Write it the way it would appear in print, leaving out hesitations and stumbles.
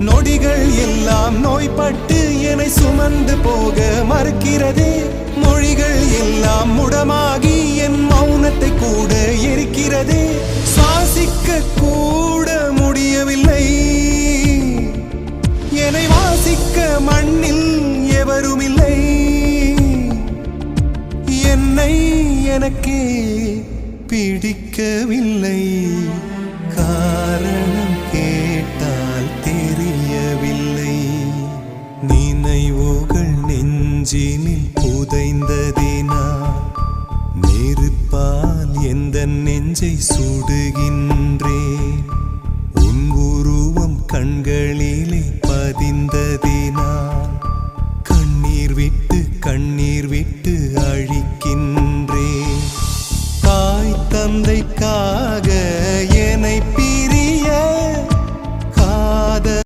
நொடிகள் எல்லாம் நோய்பட்டு என்னை சுமந்து போக மறுக்கிறதே. மொழிகள் எல்லாம் முடமாகி என் மௌனத்தை கூட எரிக்கிறதே. சுவாசிக்க கூட முடியவில்லை, என்னை வாசிக்க மண்ணில் எவருமில்லை. என்னை எனக்கே பிடிக்கவில்லை, காரணம் கேட்டால் தெரியவில்லை. நினைவுகள் நெஞ்சினில் புதைந்தது.